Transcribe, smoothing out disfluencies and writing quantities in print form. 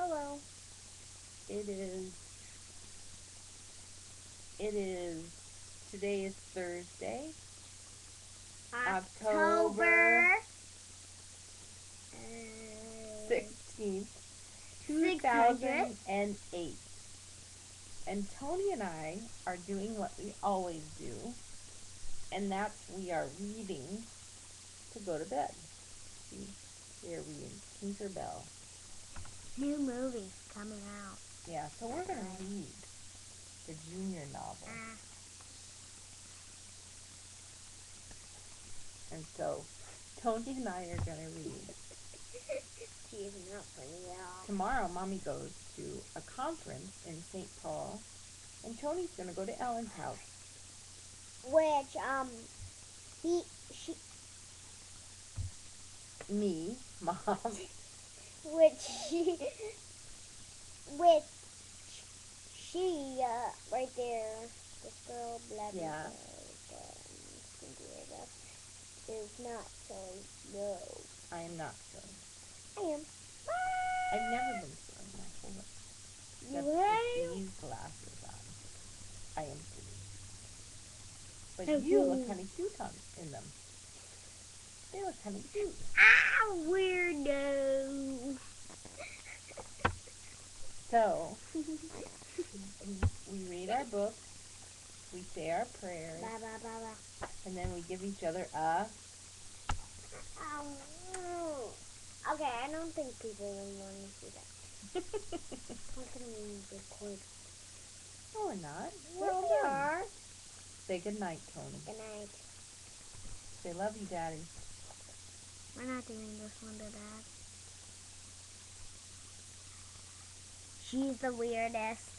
Hello. It is, today is Thursday, October October 16th, 600. 2008. And Tony and I are doing what we always do, and that's we are reading to go to bed. See, we are reading Tinkerbell. New movies coming out. Yeah, so we're going to read the junior novel. And so Tony and I are going to read. She's not funny at all. Tomorrow, Mommy goes to a conference in St. Paul, and Tony's going to go to Ellen's house. Which, Me, Mom. which she, right there, this girl, blah, blah, Yeah. blah, is not silly. No. I am not silly. I am. I've never been silly my whole life. You Except have? with these glasses on. I am silly. But Oh, you look kind of cute in them. They look kind of cute. Ah, weirdo. So, we read our books, we say our prayers, Blah, blah, blah, blah. and then we give each other a... Okay, I don't think people will want to see that. We're going to record. No, we're not. Well, We're we done. are. Say goodnight, Tony. Good night. Say love you, Daddy. We're not doing this one to Dad. She's the weirdest.